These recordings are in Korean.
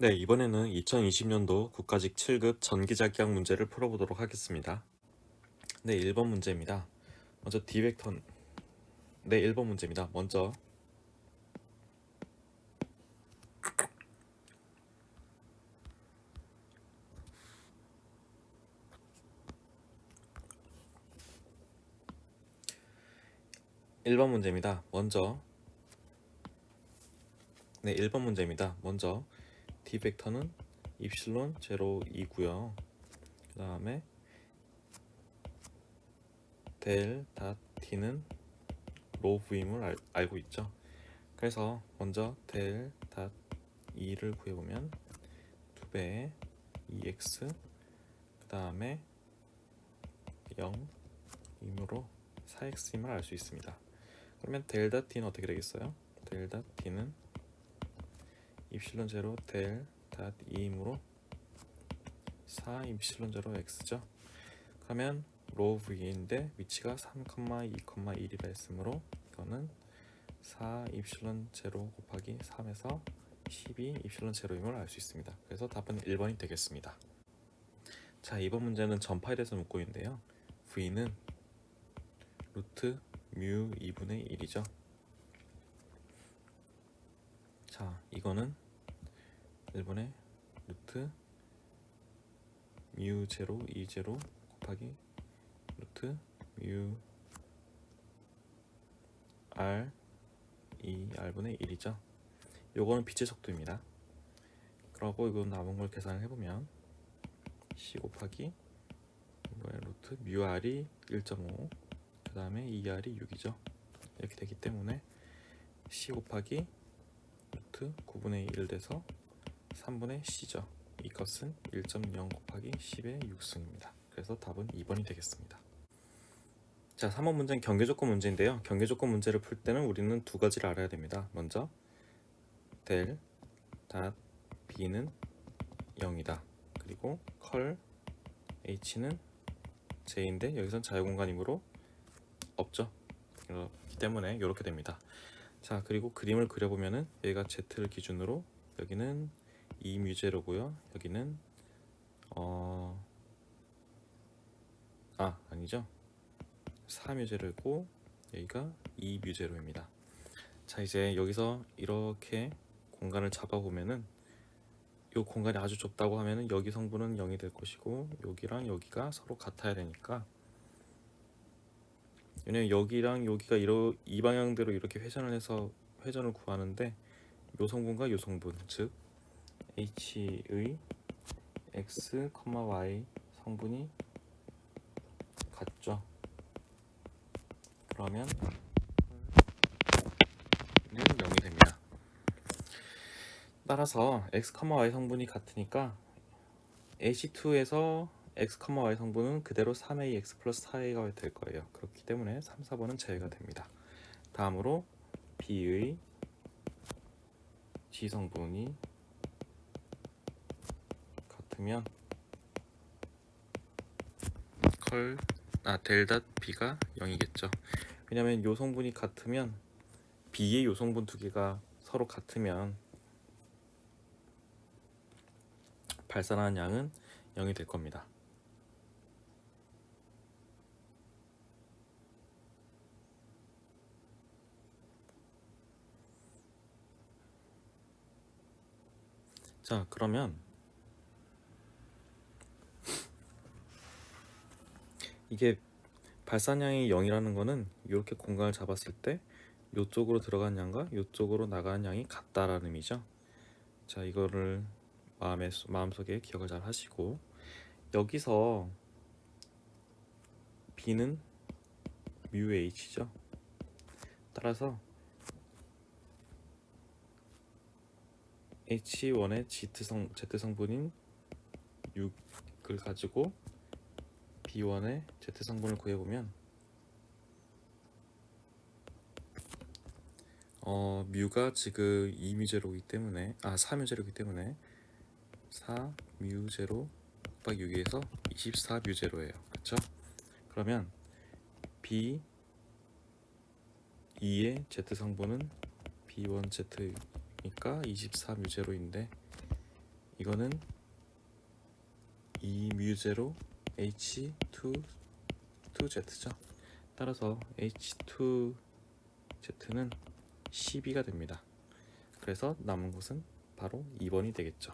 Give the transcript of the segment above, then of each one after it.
네, 이번에는 2020년도 국가직 7급 전기자기학 문제를 풀어보도록 하겠습니다. 네, 1번 문제입니다. 먼저 디벡터. 네, 1번 문제입니다. 먼저 1번 문제입니다. 네, 1번 문제입니다. 먼저 디벡터는 입실론 제로 2고요. 그 다음에 델 닷 t는 로브임을 알고 있죠. 그래서 먼저 델 닷 2를 구해보면 2배의 2x 그 다음에 0 임으로 4x임을 알 수 있습니다. 그러면 델타 t는 어떻게 되겠어요? 델타 t는 입실론 제로 델타 2이므로 4 입실론 제로 x죠. 그러면 로 v인데 위치가 3, 2, 1이라 했으므로 이거는 4 입실론 제로 곱하기 3에서 12 입실론 제로임을 알 수 있습니다. 그래서 답은 1번이 되겠습니다. 자, 이번 문제는 전파에 대해서 묻고 있는데요. v는 루트 뮤 2분의 1이죠. 자, 이거는 1번의 루트 뮤 제로 2 제로 곱하기 루트 뮤 r 2r분의 1이죠. 요거는 빛의 속도입니다. 그러고 이거 남은 걸 계산을 해보면 c 곱하기 루트 뮤 r이 1.5 그 다음에 2r이 6이죠. 이렇게 되기 때문에 c 곱하기 루트 9분의 1 돼서 3분의 c죠. 이 값은 1.0 곱하기 10의 6승입니다. 그래서 답은 2번이 되겠습니다. 자, 3번 문제는 경계조건 문제인데요. 경계조건 문제를 풀 때는 우리는 두 가지를 알아야 됩니다. 먼저 델 닷 b는 0이다. 그리고 컬 h는 j인데 여기선 자유공간이므로 없죠. 그렇기 때문에 이렇게 됩니다. 자, 그리고 그림을 그려보면은 여기가 z를 기준으로 여기는 2뮤제로고요. 여기는 아니죠. 4뮤제로고 여기가 2뮤제로입니다. 자, 이제 여기서 이렇게 공간을 잡아보면은 이 공간이 아주 좁다고 하면은 여기 성분은 0이 될 것이고 여기랑 여기가 서로 같아야 되니까, 왜냐면 여기랑 여기가 이 방향대로 이렇게 회전을 해서 회전을 구하는데 요 성분과 요 성분, 즉 H의 x, y 성분이 같죠. 그러면 는 0이 됩니다. 따라서 x, y 성분이 같으니까 AC2에서 x, y 성분은 그대로 3ax 플러스 4a가 될 거예요. 그렇기 때문에 3, 4번은 제외가 됩니다. 다음으로 B의 G 성분이 같으면 델다 B가 0이겠죠. 왜냐면 요 성분이 같으면 B의 요 성분 두 개가 서로 같으면 발산하는 양은 0이 될 겁니다. 자, 그러면 이게 발산량이 0이라는 거는 이렇게 공간을 잡았을 때 이쪽으로 들어간 양과 이쪽으로 나가는 양이 같다라는 의미죠. 자, 이거를 마음속에 기억을 잘 하시고, 여기서 B는 뮤 H죠. 따라서 H1의 Z성분인 6을 가지고 B1의 Z성분을 구해보면 뮤가 지금 2뮤제로이기 때문에 4뮤제로이기 때문에 4뮤제로 곱하기 6에서 24뮤제로예요. 그렇죠? 그러면 B2의 Z성분은 B1Z니까 24뮤제로인데 이거는 Eμ0 H2Z죠. 따라서 H2Z는 12가 됩니다. 그래서 남은 것은 바로 2번이 되겠죠.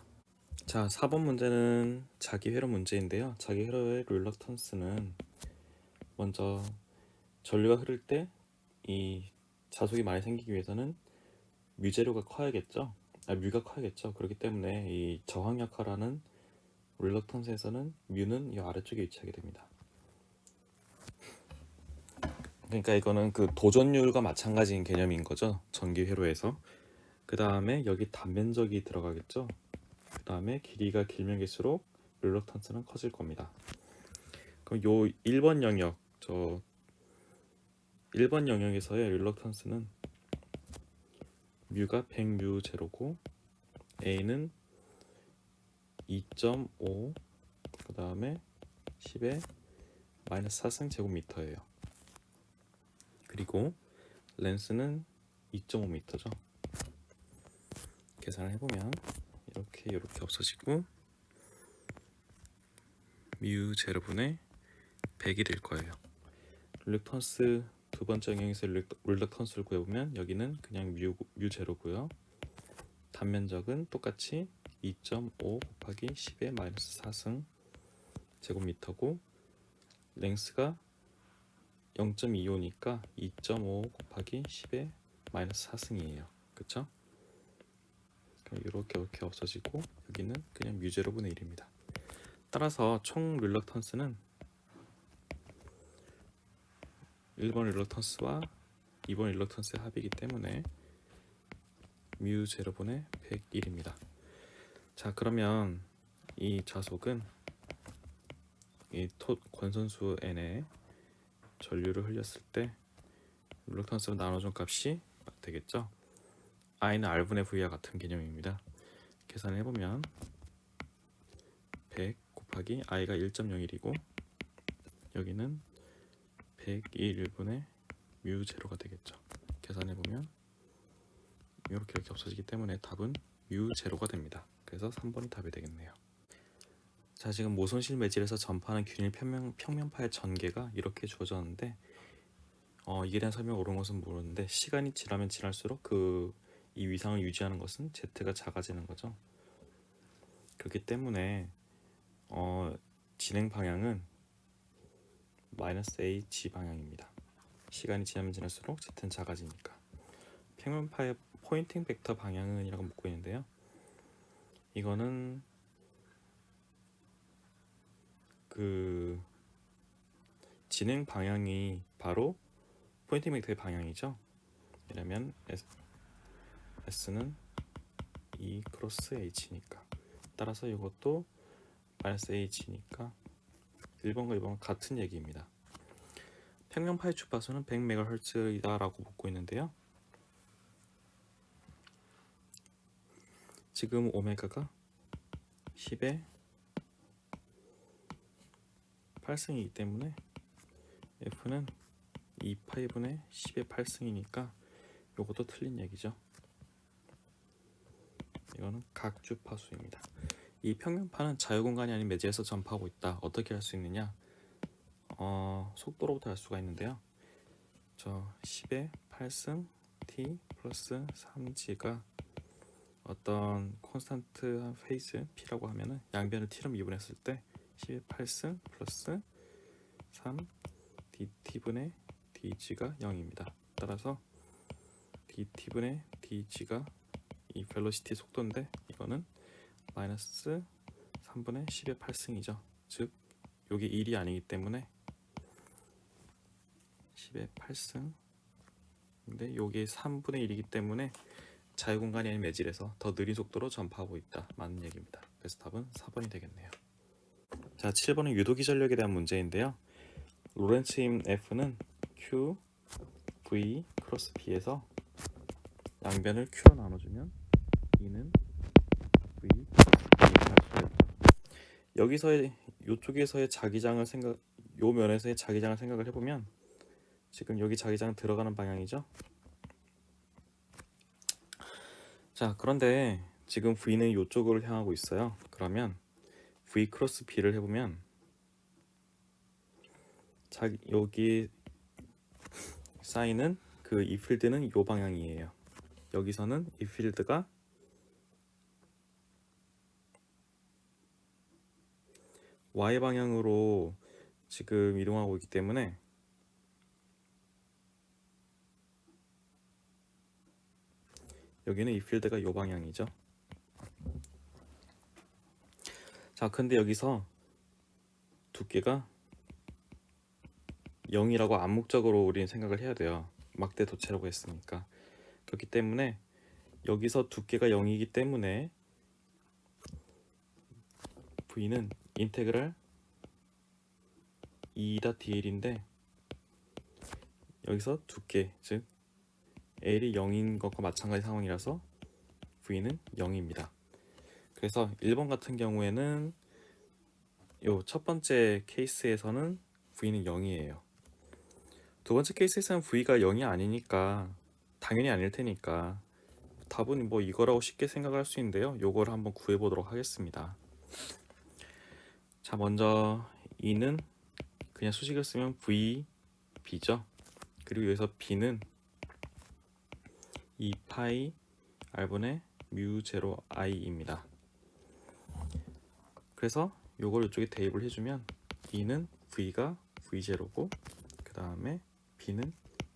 자, 4번 문제는 자기 회로 문제인데요. 자기 회로의 릴럭턴스는 먼저 전류가 흐를 때 이 자속이 많이 생기기 위해서는 뮤제로가 커야겠죠. 뮤가 커야겠죠. 그렇기 때문에 이 저항 역할하는 릴럭턴스에서는 뮤는 이 아래쪽에 위치하게 됩니다. 그러니까 이거는 그 도전율과 마찬가지인 개념인 거죠. 전기 회로에서. 그 다음에 여기 단면적이 들어가겠죠. 그 다음에 길이가 길면 길수록 릴럭턴스는 커질 겁니다. 그럼 요 1번 영역, 1번 영역에서의 릴럭턴스는 뮤가 100μ 제로고 A는 2.5 그 다음에 10의 마이너스 4승 제곱미터예요. 그리고 렌스는 2.5m죠. 계산을 해보면 이렇게 없어지고 뮤 제로분의 100이 될 거예요. 릴럭턴스 두 번째 영역에서 릴럭턴스를 구해보면 여기는 그냥 뮤 제로고요. 단면적은 똑같이 2.5 곱하기 10의 마이너스 4승 제곱미터고 랭스가 0.25니까 2.5 곱하기 10의 마이너스 4승이에요. 그쵸? 이렇게 없어지고 여기는 그냥 뮤 제로분의 1입니다. 따라서 총 릴럭턴스는 1번 릴럭턴스와 2번 릴럭턴스의 합이기 때문에 뮤 제로분의 101입니다. 자, 그러면 이 자속은 이 권선수 N에 전류를 흘렸을 때 릴럭턴스로 나눠준 값이 되겠죠. I는 R분의 V와 같은 개념입니다. 계산을 해보면 100 곱하기 I가 1.01이고 여기는 101분의 뮤 제로가 되겠죠. 계산해보면 이렇게 없어지기 때문에 답은 뮤 제로가 됩니다. 그래서 3번이 답이 되겠네요. 자, 지금 모손실 매질에서 전파하는 균일 평면파의 전개가 이렇게 주어졌는데 이에 대한 설명 옳은 것은 모르는데 시간이 지나면 지날수록 이 위상을 유지하는 것은 Z가 작아지는 거죠. 그렇기 때문에 진행 방향은 마이너스 H 방향입니다. 시간이 지나면 지날수록 Z는 작아지니까. 평면파의 포인팅 벡터 방향은 이라고 묻고 있는데요. 이거는 그 진행 방향이 바로 포인팅 벡터의 방향이죠. 왜냐면 S는 E 크로스 H니까. 따라서 이것도 마이너스 H니까 1번과 2번은 같은 얘기입니다. 평면파의 주파수는 100MHz이다 라고 묻고 있는데요. 지금 오메가가 10의 8승이기 때문에 F는 2파이분의 10의 8승이니까 이것도 틀린 얘기죠. 이거는 각주파수입니다. 이 평면파는 자유공간이 아닌 매질에서 전파하고 있다. 어떻게 할 수 있느냐? 속도로부터 알 수가 있는데요. 10의 8승 t 플러스 3g가 어떤 콘스탄트 페이스 p라고 하면은 양변을 t로 미분했을 때 10의 8승 플러스 3 dt분의 dg가 0입니다. 따라서 dt분의 dg가 이 벨로시티 속도인데 이거는 마이너스 3분의 10의 8승이죠. 즉 여기 1이 아니기 때문에 10의 8승 근데 여기 3분의 1이기 때문에 자유공간이 아닌 매질에서 더 느린 속도로 전파하고 있다. 맞는 얘기입니다. 그래서 답은 4번이 되겠네요. 자, 7번은 유도기 전력에 대한 문제인데요. 로렌츠임 F는 Q, V, 크로스 B에서 양변을 Q로 나눠주면 E는 V, 여기서의 이쪽에서의 자기장을 요 면에서의 자기장을 생각을 해보면 지금 여기 자기장 들어가는 방향이죠. 자, 그런데 지금 V는 이쪽으로 향하고 있어요. 그러면 V 크로스 B를 해보면 여기 사인은 이 필드는 이 방향이에요. 여기서는 이 필드가 Y 방향으로 지금 이동하고 있기 때문에 여기는 이 필드가 이 방향이죠. 자, 근데 여기서 두께가 0이라고 암묵적으로 우리는 생각을 해야 돼요. 막대 도체라고 했으니까. 그렇기 때문에 여기서 두께가 0이기 때문에 V는 인테그랄 2.dl인데 여기서 두께, 즉 L이 0인 것과 마찬가지 상황이라서 V는 0입니다. 그래서 1번 같은 경우에는 요 첫 번째 케이스에서는 V는 0이에요. 두 번째 케이스에서는 V가 0이 아니니까 당연히 아닐 테니까 답은 뭐 이거라고 쉽게 생각할 수 있는데요. 요걸 한번 구해 보도록 하겠습니다. 자, 먼저 2는 그냥 수식을 쓰면 V, B죠. 그리고 여기서 B는 2파이 R분의 뮤 제로 I입니다. 그래서 요걸 이쪽에 대입을 해주면 2는 V가 V0고 그 다음에 B는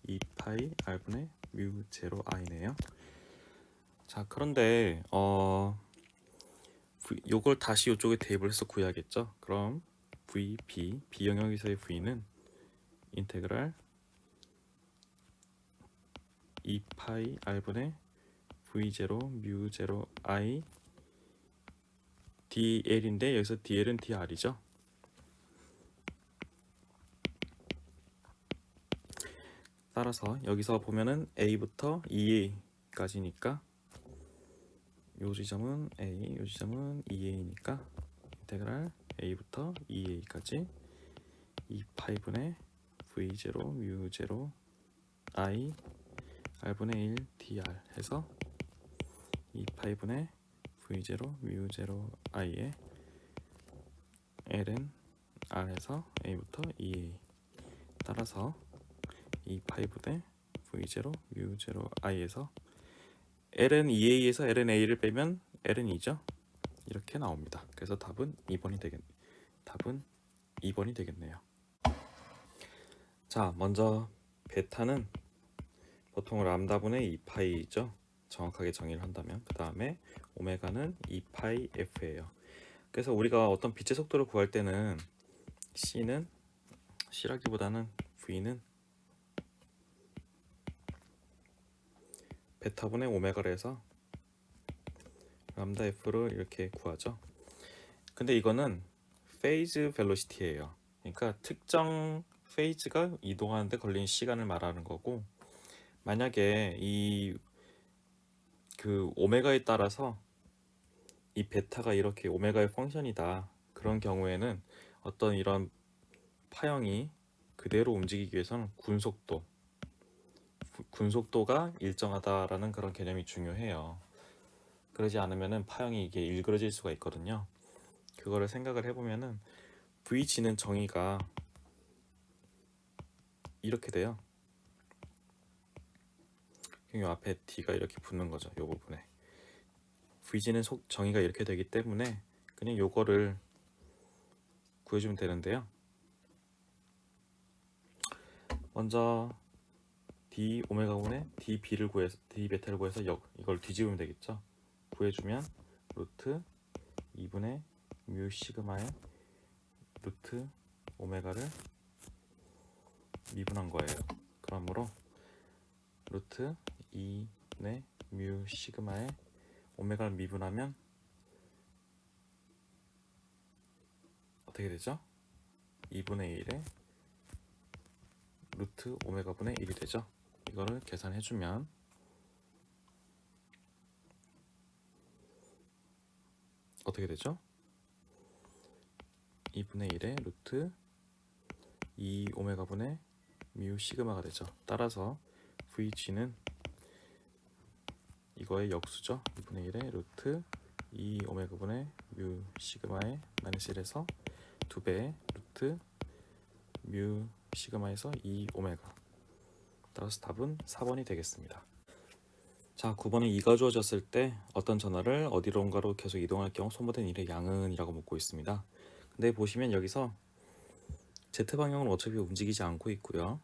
2파이 R분의 뮤 제로 I네요. 자, 그런데 요걸 다시 이쪽에 대입을 해서 구해야겠죠. 그럼 V, B 영역에서의 V는 인테그랄 2파이 R분의 V0 뮤 제로 I dl인데 여기서 dl은 dr이죠. 따라서 여기서 보면은 a부터 2a까지니까 요 지점은 a, 요 지점은 2a니까 인테그랄 a부터 2a까지 2파이분의 v0 뮤0 i r분의 1 dr 해서 2파이분의 v0 뮤0 i의 l은 r에서 a부터 2a 따라서 2파이분의 v0 뮤0 i에서 ln 2a에서 ln a를 빼면 ln 2죠. 이렇게 나옵니다. 그래서 답은 2번이 되겠네요. 자, 먼저 베타는 보통 람다분의 2파이죠. 정확하게 정의를 한다면 그 다음에 오메가는 2파이 f예요. 그래서 우리가 어떤 빛의 속도를 구할 때는 C라기보다는 V는 베타분의 오메가를 해서 람다 F를 이렇게 구하죠. 근데 이거는 페이즈 벨로시티예요. 그러니까 특정 페이즈가 이동하는데 걸린 시간을 말하는 거고, 만약에 그 오메가에 따라서 이 베타가 이렇게 오메가의 펑션이다, 그런 경우에는 어떤 이런 파형이 그대로 움직이기 위해서는 군속도가 일정하다라는 그런 개념이 중요해요. 그러지 않으면은 파형이 이게 일그러질 수가 있거든요. 그거를 생각을 해보면은 VG는 정의가 이렇게 돼요. 이 앞에 D가 이렇게 붙는 거죠. 이 부분에 VG는 정의가 이렇게 되기 때문에 그냥 요거를 구해주면 되는데요. 먼저 D 오메가분의 D 베타를 구해서 이걸 뒤집으면 되겠죠. 구해주면 루트 2분의 뮤 시그마의 루트 오메가를 미분한 거예요. 그러므로 루트 2의 뮤 시그마의 오메가를 미분하면 어떻게 되죠? 2분의 1에 루트 오메가분의 1이 되죠. 이거를 계산해주면 어떻게 되죠? 2분의 1에 루트 2 오메가분의 뮤 시그마가 되죠. 따라서 VG는 이거의 역수죠. 2분의 1의 루트 2 오메가분의 뮤 시그마의 마이너스 1에서 2배의 루트 뮤 시그마에서 2 오메가. 따라서 답은 4번이 되겠습니다. 자, 9번은 2가 주어졌을 때 어떤 전하를 어디론가로 계속 이동할 경우 소모된 일의 양은 이라고 묻고 있습니다. 근데 보시면 여기서 Z방향으로 어차피 움직이지 않고 있고요.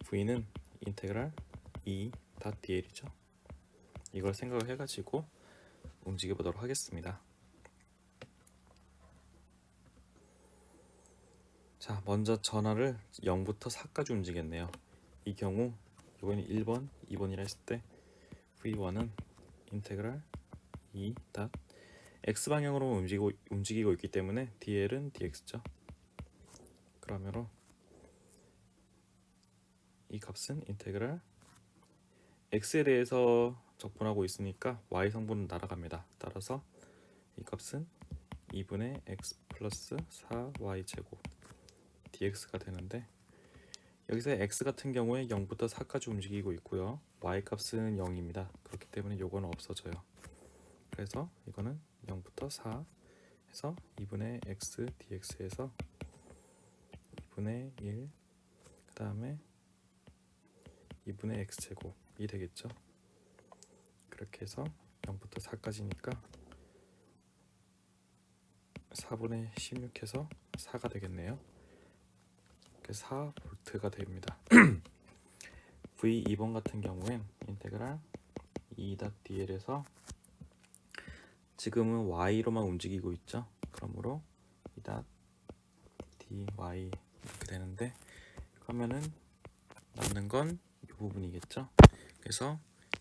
V는 인테그랄 E.dl이죠. 이걸 생각을 해가지고 움직여 보도록 하겠습니다. 자, 먼저 전하를 0부터 4까지 움직였네요. 이 경우 이번에 1번, 2번이라 했을 때 V1은 인테그랄 E. X방향으로 움직이고 있기 때문에 dl은 dx죠. 그러므로 이 값은 인테그랄 x에 대해서 적분하고 있으니까 y 성분은 날아갑니다. 따라서 이 값은 2분의 x 플러스 4y 제곱 dx가 되는데, 여기서 x 같은 경우에 0부터 4까지 움직이고 있고요. y 값은 0입니다. 그렇기 때문에 요거는 없어져요. 그래서 이거는 0부터 4 해서 2분의 x dx에서 2분의 1, 그 다음에 2분의 x제곱이 되겠죠. 그렇게 해서 0부터 4까지니까 4분의 16해서 4가 되겠네요. 4V가 됩니다. V2번 같은 경우엔 인테그랄 E.dl에서 지금은 y로만 움직이고 있죠. 그러므로 E.dy 이렇게 되는데, 그러면은 남는 건 이 부분이겠죠. 그래서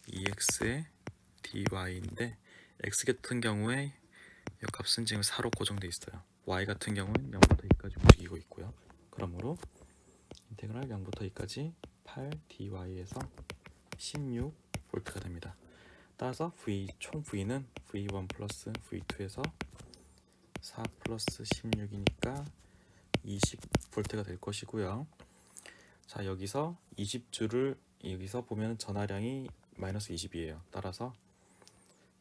EX의 dy인데 x 같은 경우에 이 값은 지금 4로 고정되어 있어요. y 같은 경우는 0부터 2까지 움직이고 있고요. 그러므로 인테그랄 0부터 2까지 8dy에서 16V가 됩니다. 따라서 총 V는 V1 플러스 V2에서 4 플러스 16이니까 20V가 될 것이고요. 자, 여기서 20주를 여기서 보면 전하량이 마이너스 20이에요. 따라서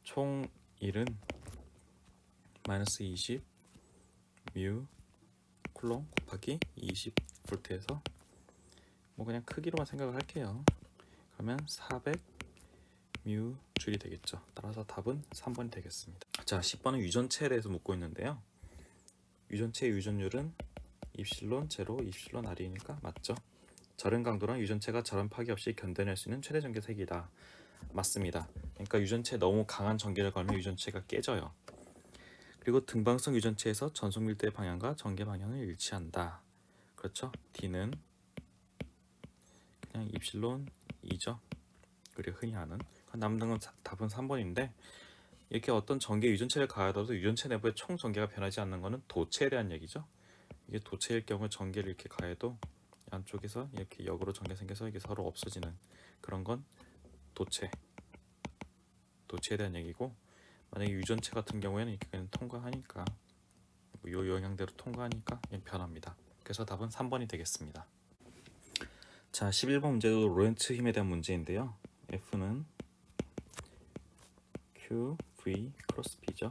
총 1은 마이너스 20 뮤 쿨롱 곱하기 20V에서 뭐 그냥 크기로만 생각을 할게요. 그러면 400 뮤 줄이 되겠죠. 따라서 답은 3번이 되겠습니다. 자, 10번은 유전체에 대해서 묻고 있는데요. 유전체의 유전율은 입실론 제로 입실론 R이니까 맞죠? 저런 강도랑 유전체가 저런 파괴 없이 견뎌낼 수 있는 최대 전개 세기이다. 맞습니다. 그러니까 유전체에 너무 강한 전개를 걸면 유전체가 깨져요. 그리고 등방성 유전체에서 전속 밀도의 방향과 전개 방향을 일치한다. 그렇죠? D는 그냥 입실론 2죠. 우리가 흔히 아는. 남는 건 답은 3번인데, 이렇게 어떤 전개 유전체를 가하더라도 유전체 내부의 총 전개가 변하지 않는 것은 도체에 대한 얘기죠. 이게 도체일 경우 전개를 이렇게 가해도 안쪽에서 이렇게 역으로 전개 생겨서 이게 서로 없어지는 그런 건 도체에 대한 얘기고, 만약에 유전체 같은 경우에는 이렇게 그냥 통과하니까 이 영향대로 통과하니까 변합니다. 그래서 답은 3번이 되겠습니다. 자, 11번 문제도 로렌츠 힘에 대한 문제인데요. F는 Q, V, 크로스 P죠.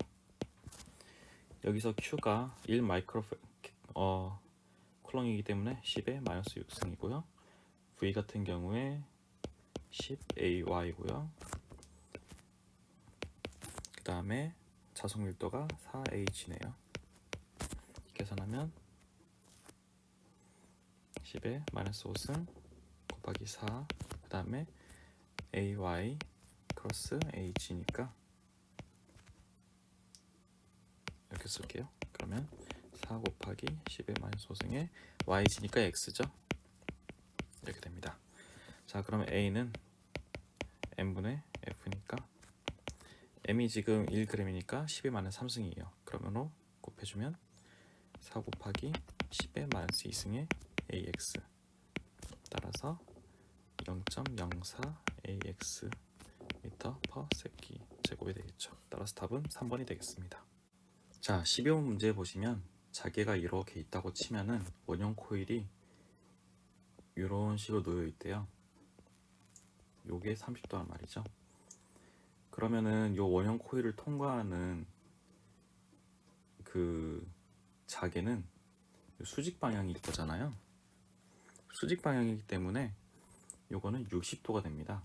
여기서 Q가 1 마이크로 쿨롱이기 때문에 10의 마이너스 6승이고요. V 같은 경우에 10AY고요. 그 다음에 자속 밀도가 4H네요. 계산하면 10의 마이너스 5승 곱하기 4, 그 다음에 AY 크로스 H니까 이렇게 쓸게요. 그러면 4 곱하기 10의 마이너스 5승에 YG니까 X죠. 이렇게 됩니다. 자, 그러면 A는 M분의 F니까 M이 지금 1g이니까 10의 마이너스 3승이에요. 그러면 곱해주면 4 곱하기 10의 마이너스 2승의 AX, 따라서 0.04 AX 미터 퍼 세기 제곱이 되겠죠. 따라서 답은 3번이 되겠습니다. 자, 12번 문제 보시면 자개가 이렇게 있다고 치면은 원형 코일이 이런 식으로 놓여 있대요. 요게 30도란 말이죠. 그러면은 요 원형 코일을 통과하는 그 자개는 수직 방향일 거잖아요. 수직 방향이기 때문에 요거는 60도가 됩니다.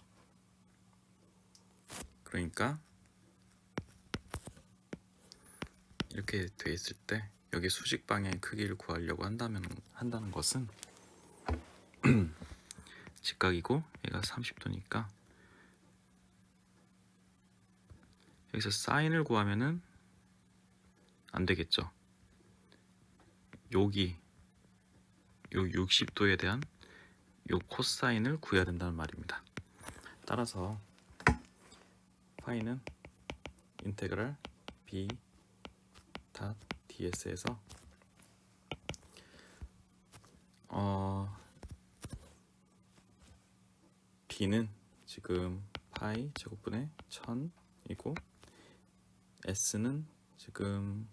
그러니까 이렇게 돼 있을 때 여기 수직 방향의 크기를 구하려고 한다는 것은 직각이고 얘가 30도니까 여기서 사인을 구하면은 안 되겠죠. 여기 요 60도에 대한 요 코사인을 구해야 된다는 말입니다. 따라서 파이는 인테그랄 b ds에서 b는 지금 파이 제곱분의 1000이고 s는 지금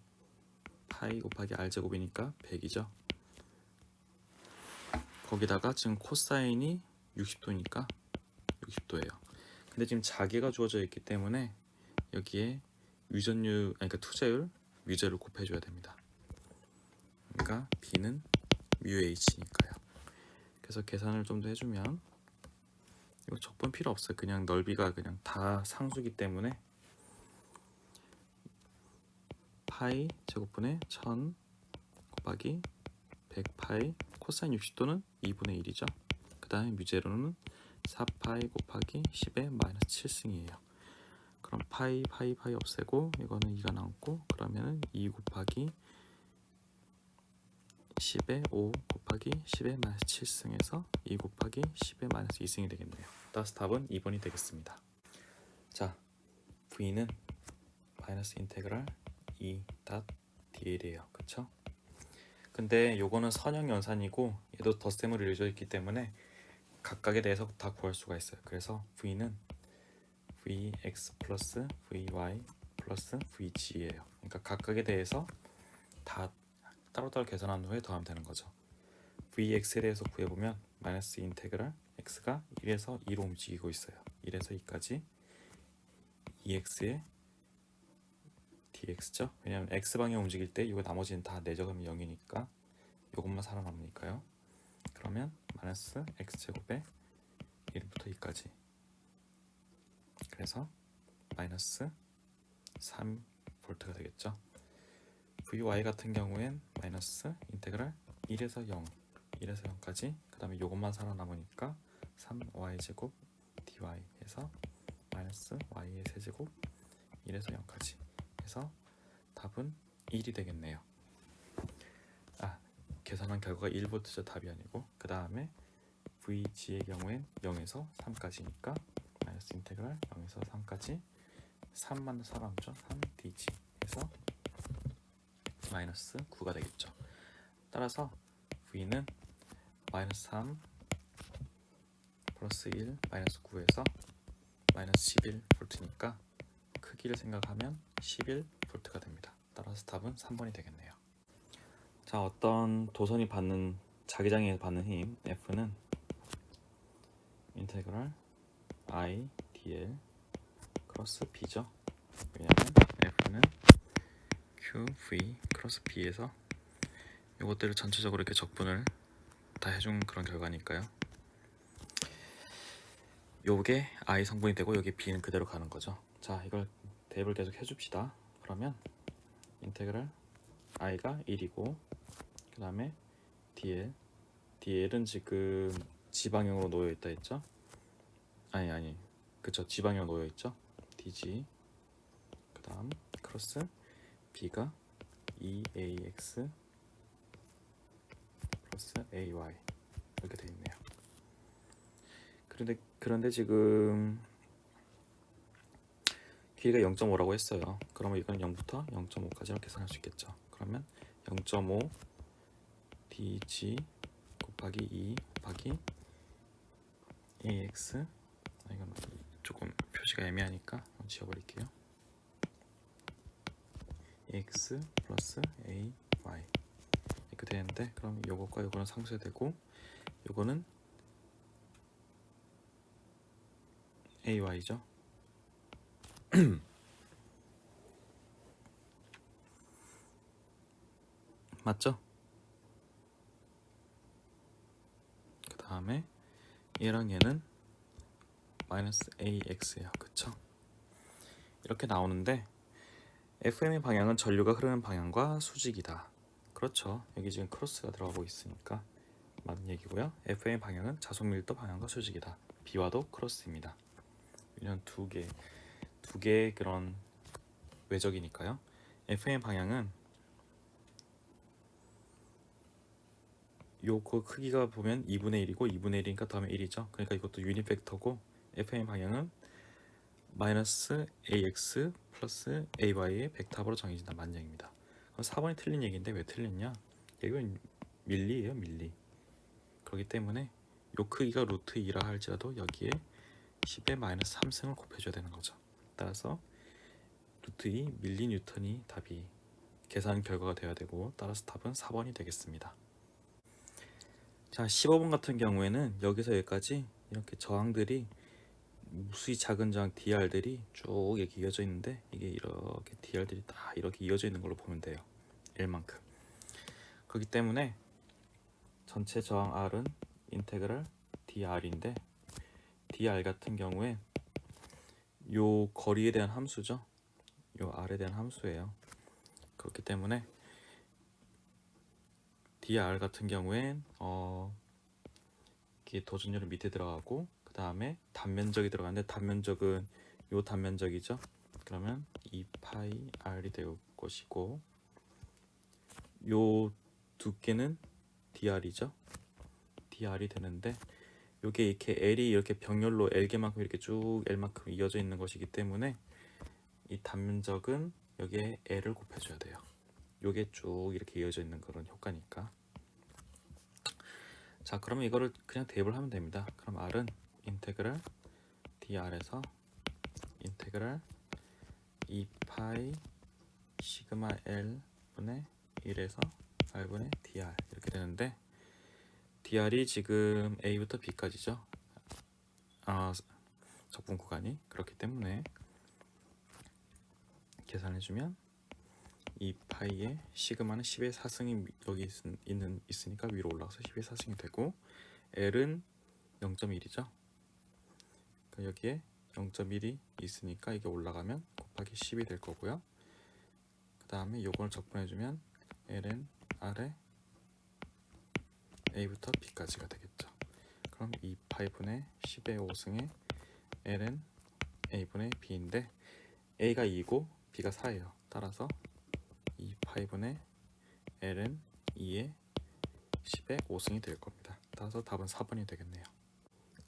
파이 곱하기 r 제곱이니까 100이죠. 거기다가 지금 코사인이 60도니까 60도예요. 근데 지금 자개가 주어져 있기 때문에 여기에 위전율, 그러니까 투자율, 위저를 곱해줘야 됩니다. 그러니까 b는 μh니까요. 그래서 계산을 좀 더 해주면 이거 적분 필요 없어요. 그냥 넓이가 그냥 다 상수기 때문에 파이 제곱분의 1000 곱하기 100파이 코사인 60도는 2분의 1이죠. 그 다음에 뮤제로는 4파이 곱하기 10의 마이너스 7승이에요. 그럼 파이 없애고 이거는 2가 남고 그러면은 2 곱하기 10의 5 곱하기 10의 마이너스 7승에서 2 곱하기 10의 마이너스 2승이 되겠네요. 따라서 답은 2번이 되겠습니다. 자, v는 마이너스 인테그랄 2.dl이에요. 그쵸? 근데 요거는 선형 연산이고 얘도 덧셈으로 이루어져 있기 때문에 각각에 대해서 다 구할 수가 있어요. 그래서 v는 vx 플러스 vy 플러스 vg예요. 그러니까 각각에 대해서 다 따로따로 계산한 후에 더하면 되는 거죠. vx에 대해서 구해보면 마이너스 인테그랄 x가 1에서 2로 움직이고 있어요. 1에서 2까지 2x의 dx죠. 왜냐하면 x방향 움직일 때 이거 나머지는 다 내적하면 0이니까 이것만 살아남으니까요. 그러면 마이너스 x제곱에 1부터 2까지 그래서 마이너스 3V가 되겠죠. vy 같은 경우엔 마이너스 인테그랄 1에서 0 1에서 0까지 그 다음에 이것만 살아남으니까 3y제곱 dy 해서 마이너스 y의 세제곱 1에서 0까지 해서 답은 1이 되겠네요. 계산한 결과가 1V죠. 답이 아니고 그 다음에 vg의 경우엔 0에서 3까지니까 마이너스 인테그랄 0에서 3까지 3만 살아남죠. 3dg 해서 마이너스 9가 되겠죠. 따라서 v는 마이너스 3 플러스 1 마이너스 9에서 마이너스 11V니까 크기를 생각하면 11V가 됩니다. 따라서 답은 3번이 되겠네요. 자, 어떤 도선이 받는 자기장에 받는 힘 F는 인테그랄 I dl 크로스 B죠. 왜냐하면 F는 QV 크로스 B에서 이것들을 전체적으로 이렇게 적분을 다 해준 그런 결과니까요. 요게 I 성분이 되고 여기 B는 그대로 가는 거죠. 자, 이걸 대입을 계속 해줍시다. 그러면 인테그랄 I가 1이고 그 다음에 dl은 지금 지방형으로 놓여있다 했죠? 아니 그쵸, 지방형으로 놓여있죠? dg 그 다음 크로스 b가 2ax 플러스 ay 이렇게 되어 있네요. 그런데 지금 길이가 0.5라고 했어요. 그러면 이건 0부터 0.5까지 이렇게 계산할 수 있겠죠. 그러면 0.5 dg 곱하기 2 곱하기 ax 이건 조금 표시가 애매하니까 지워버릴게요. ax 플러스 ay 이렇게 되는데 그럼 요것과 요거는 상쇄되고 요거는 AY죠. 맞죠? 그 다음에 얘랑 얘는 마이너스 AX예요. 그쵸? 이렇게 나오는데 FM의 방향은 전류가 흐르는 방향과 수직이다. 그렇죠. 여기 지금 크로스가 들어가고 있으니까 맞는 얘기고요. FM의 방향은 자속 밀도 방향과 수직이다. B와도 크로스입니다. 이런 두 개의 그런 외적이니까요. FM의 방향은 요 그 크기가 보면 2분의 1이고 2분의 1이니까 다음에 1이죠. 그러니까 이것도 유닛 벡터고 FM의 방향은 마이너스 AX 플러스 AY의 벡터로 정해진다. 맞는 얘기입니다. 그럼 4번이 틀린 얘기인데 왜 틀렸냐? 이건 밀리예요, 밀리. 그렇기 때문에 요 크기가 루트 2라 할지라도 여기에 10의 마이너스 3승을 곱해줘야 되는 거죠. 따라서 루트 2 밀리 뉴턴이 답이 계산 결과가 되어야 되고, 따라서 답은 4번이 되겠습니다. 자, 15번 같은 경우에는 여기서 여기까지 이렇게 저항들이 무수히 작은 저항 DR들이 쭉 이렇게 이어져 있는데, 이게 이렇게 DR들이 다 이렇게 이어져 있는 걸로 보면 돼요. L만큼. 그렇기 때문에 전체 저항 R은 인테그랄 DR인데, DR 같은 경우에 요 거리에 대한 함수죠. 요 R에 대한 함수예요. 그렇기 때문에 DR 같은 경우엔 이게 도전열은 밑에 들어가고, 그 다음에 단면적이 들어가는데 단면적은 요 단면적이죠. 그러면 2파이 R이 될 것이고, 요 두께는 DR이죠. DR이 되는데 요게 이렇게 L이 이렇게 병렬로 L개만큼 이렇게 쭉 L만큼 이어져 있는 것이기 때문에 이 단면적은 여기에 L을 곱해줘야 돼요. 요게 쭉 이렇게 이어져 있는 그런 효과니까. 자, 그러면 이거를 그냥 대입을 하면 됩니다. 그럼 R은 인테그랄 DR에서 인테그랄 2파이 시그마 L 분의 1에서 R분의 DR 이렇게 되는데, DR이 지금 A부터 B까지죠. 적분 구간이. 그렇기 때문에 계산해주면 2파이의 시그마는 10의 4승이 여기 있으니까 위로 올라가서 10의 4승이 되고, L은 0.1이죠. 그러니까 여기에 0.1이 있으니까 이게 올라가면 곱하기 10이 될 거고요. 그 다음에 요걸 적분해주면 L은 R에 A부터 B까지가 되겠죠. 그럼 2파이분의 10의 5승에 L은 A분의 B인데 A가 2고 B가 4예요. 따라서 2파이분의 L은 2의 10의 5승이 될 겁니다. 따라서 답은 4번이 되겠네요.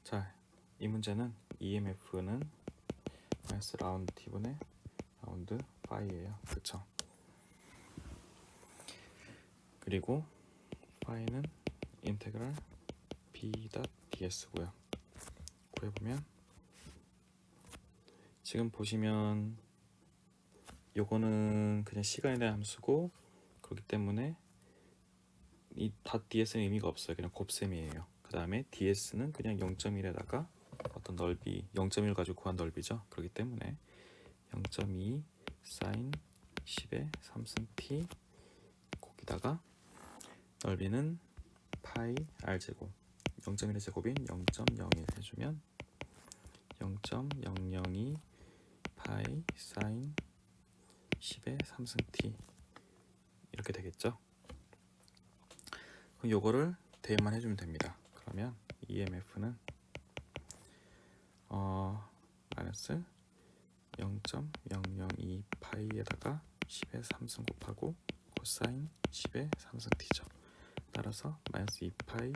자, 이 문제는 EMF는 마이너스 라운드 T분의 라운드 파이예요. 그쵸? 그리고 파이는 인테그랄 B.ds고요. 구해보면 지금 보시면 요거는 그냥 시간에 대한 함수고, 그렇기 때문에 이 .ds는 의미가 없어요. 그냥 곱셈이에요. 그 다음에 ds는 그냥 0.1에다가 어떤 넓이 0.1 가지고 구한 넓이죠. 그렇기 때문에 0.2 사인 10의 3승 t 거기다가 넓이는 파이 r제곱 0.1의 제곱인 0.01 해주면 0.002 파이 사인 10의 3승 t 이렇게 되겠죠. 그럼 요거를 대입만 해주면 됩니다. 그러면 EMF는 마이너스 0.002 파이에다가 10의 3승 곱하고 코사인 10의 3승 t죠. 따라서 마이너스 2파이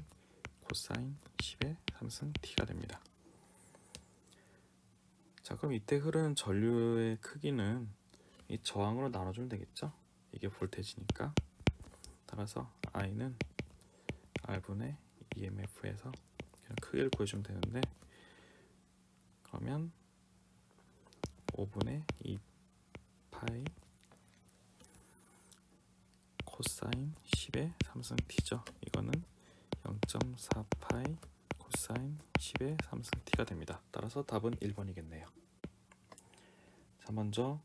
코사인 10의 3승 t가 됩니다. 자, 그럼 이때 흐르는 전류의 크기는 이 저항으로 나눠주면 되겠죠. 이게 볼테지니까. 따라서 I는 R분의 EMF에서 그냥 크기를 구해주면 되는데, 그러면 5분의 2파이 코사인 10의 3승 t죠. 이거는 0.4파이 코사인 10의 3승 t가 됩니다. 따라서 답은 1번이겠네요. 자, 먼저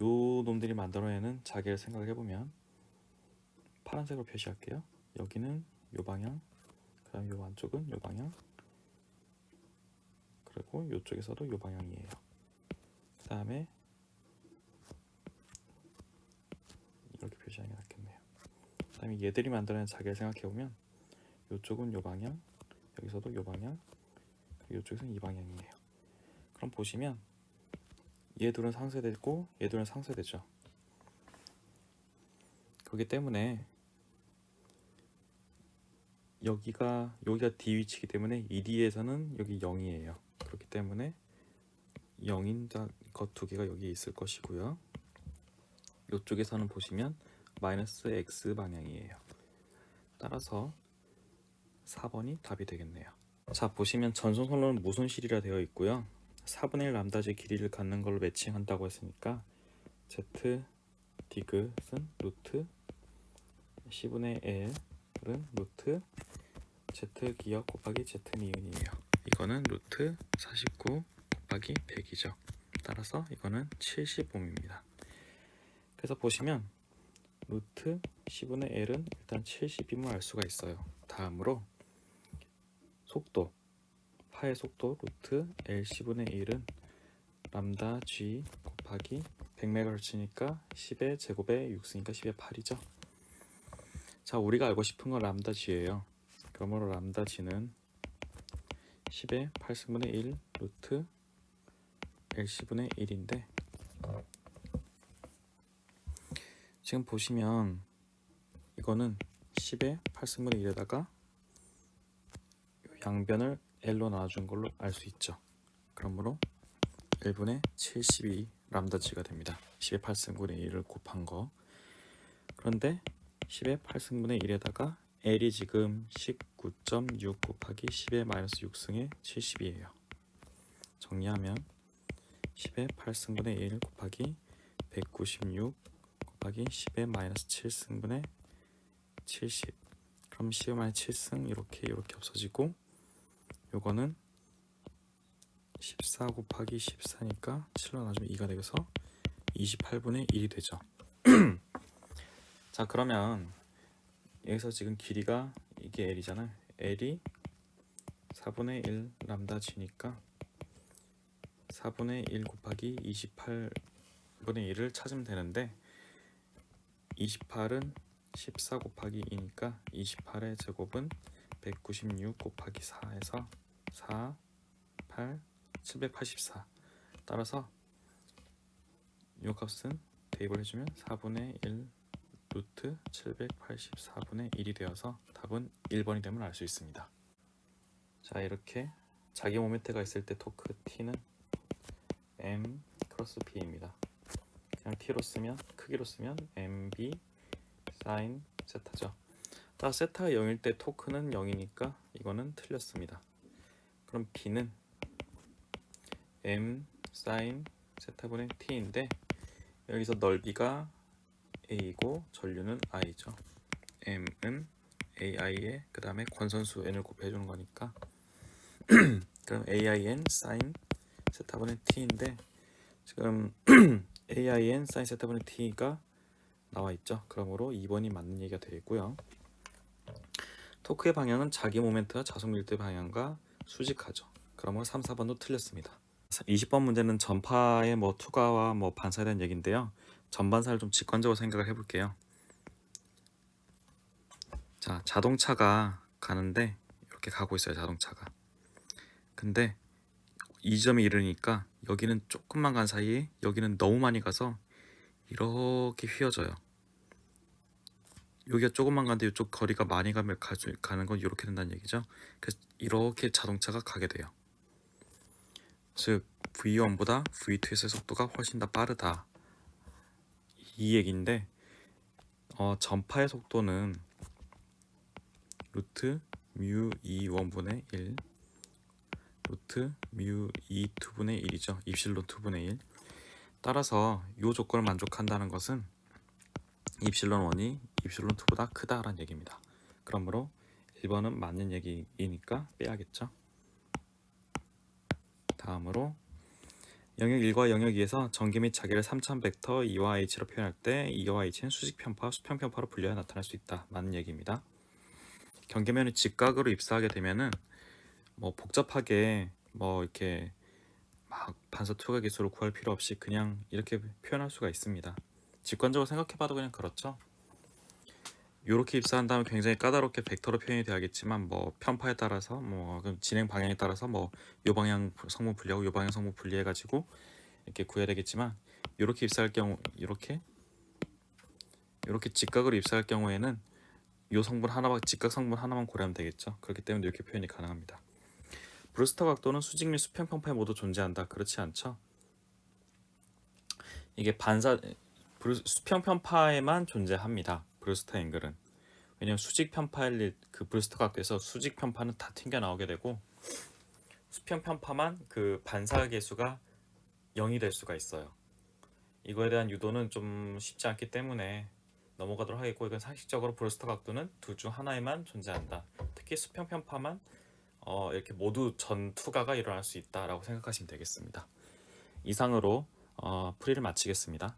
요 놈들이 만들어내는 자개를 생각을 해보면 파란색으로 표시할게요. 여기는 요 방향, 그 다음 요 안쪽은 요 방향, 그리고 요쪽에서도 요 방향이에요. 그 다음에 이렇게 표시하는 게 낫겠네요. 그 다음에 얘들이 만들어낸 자개를 생각해보면 요쪽은 요 방향, 여기서도 요 방향, 그리고 요쪽에서는 이 방향이에요. 그럼 보시면 얘 둘은 상쇄되고 얘 둘은 상쇄되죠. 그렇기 때문에 여기가 D 위치이기 때문에 ED에서는 여기 0이에요. 그렇기 때문에 0인 것 두 개가 여기 있을 것이고요. 이쪽에서는 보시면 마이너스 x 방향이에요. 따라서 4번이 답이 되겠네요. 자, 보시면 전송선로는 무손실이라 되어 있고요. 4분의 1 람다의 길이를 갖는 걸로 매칭한다고 했으니까 z 디귿은 루트 10분의 L은 루트 z 기억 곱하기 z 니은이에요. 이거는 루트 49 곱하기 100이죠. 따라서 이거는 70옴입니다. 그래서 보시면 루트 10분의 L은 일단 70임을 알 수가 있어요. 다음으로 속도, 파의 속도 루트 L 10분의 1은 람다 G 곱하기 100MHz니까 10의 제곱에 6쓰니까 10의 8이죠. 자, 우리가 알고 싶은 건 람다 G예요. 그러므로 람다 G는 10의 8승분의 1 루트 L 10분의 1인데 지금 보시면 이거는 10의 8승분의 1에다가 양변을 L로 나눠준 걸로 알 수 있죠. 그러므로 1분의 72 람다 G가 됩니다. 10의 8승분의 1을 곱한 거. 그런데 10의 8승분의 1에다가 L이 지금 19.6 곱하기 10의 마이너스 6승의 70이에요. 정리하면 10의 8승분의 1 곱하기 196 곱하기 10의 마이너스 7승분의 70. 그럼 10의 마이너스 7승 이렇게 없어지고 요거는 14 곱하기 14니까 7로 나누면 2가 되어서 28분의 1이 되죠. 자, 그러면 여기서 지금 길이가 이게 L이잖아요. L이 4분의 1 람다 G니까 4분의 1 곱하기 28분의 1을 찾으면 되는데 28은 14 곱하기 2니까 28의 제곱은 196 곱하기 4에서 4, 8, 784. 따라서 이 값은 대입을 해주면 4분의 1 루트 784분의 1이 되어서 답은 1번이 됨을 알 수 있습니다. 자, 이렇게 자기 모멘트가 있을 때 토크 T는 M 크로스 B입니다. 그냥 T로 쓰면 크기로 쓰면 MB 사인 세타죠. 따라 세타가 0일 때 토크는 0이니까 이거는 틀렸습니다. 그럼 B는 M 사인 세타분의 T인데 여기서 넓이가 A이고 전류는 I죠. M은 AI에 그 다음에 권선수 N을 곱해주는 거니까 그럼 AIN 사인 세타분의 T인데 지금 AIN 사인 세타분의 T가 나와 있죠. 그러므로 2번이 맞는 얘기가 되겠고요. 토크의 방향은 자기 모멘트와 자속 밀도의 방향과 수직하죠. 그러므로 3, 4번도 틀렸습니다. 20번 문제는 전파의 투과와 반사에 대한 얘기인데요. 전반사를 좀 직관적으로 생각을 해볼게요. 자, 자동차가 가는데 이렇게 가고 있어요. 자동차가. 근데 이 지점에 이르니까 여기는 조금만 간 사이에 여기는 너무 많이 가서 이렇게 휘어져요. 여기가 조금만 가는데 이쪽 거리가 많이 가면 가는 건 이렇게 된다는 얘기죠. 그래서 이렇게 자동차가 가게 돼요. 즉 V1보다 V2에서의 속도가 훨씬 더 빠르다 이 얘기인데 전파의 속도는 루트 뮤 E1분의 1 루트 뮤 E2분의 1이죠. 입실론 2분의 1. 따라서 이 조건을 만족한다는 것은 입실론 1이 입실론 2보다 크다라는 얘기입니다. 그러므로 1번은 맞는 얘기이니까 빼야겠죠. 다음으로 영역 1과 영역 2에서 전개 및 자개를 3차 벡터 2와 h로 표현할 때 2와 h는 수직 편파, 수평 편파로 분류해 나타날 수 있다. 맞는 얘기입니다. 경계면을 직각으로 입사하게 되면은 뭐 복잡하게 뭐 이렇게 막 반사 투과 기술을 구할 필요 없이 그냥 이렇게 표현할 수가 있습니다. 직관적으로 생각해봐도 그냥 그렇죠. 이렇게 입사한다면 굉장히 까다롭게 벡터로 표현이 돼야겠지만 뭐 편파에 따라서 뭐 진행 방향에 따라서 뭐 요 방향 성분 분리하고 요 방향 성분 분리해가지고 이렇게 구해야 되겠지만 이렇게 입사할 경우 이렇게 직각으로 입사할 경우에는 요 성분 하나만 직각 성분 하나만 고려하면 되겠죠. 그렇기 때문에 이렇게 표현이 가능합니다. 브루스터 각도는 수직 및 수평 편파에 모두 존재한다. 그렇지 않죠? 이게 수평 편파에만 존재합니다. 브루스터 앵글은. 왜냐면 수직 편파일 그 브루스터 각도에서 수직 편파는 다 튕겨 나오게 되고 수평 편파만 그 반사 계수가 0이 될 수가 있어요. 이거에 대한 유도는 좀 쉽지 않기 때문에 넘어가도록 하겠고, 이건 상식적으로 브루스터 각도는 둘 중 하나에만 존재한다. 특히 수평 편파만 이렇게 모두 전 투과가 일어날 수 있다라고 생각하시면 되겠습니다. 이상으로 풀이를 마치겠습니다.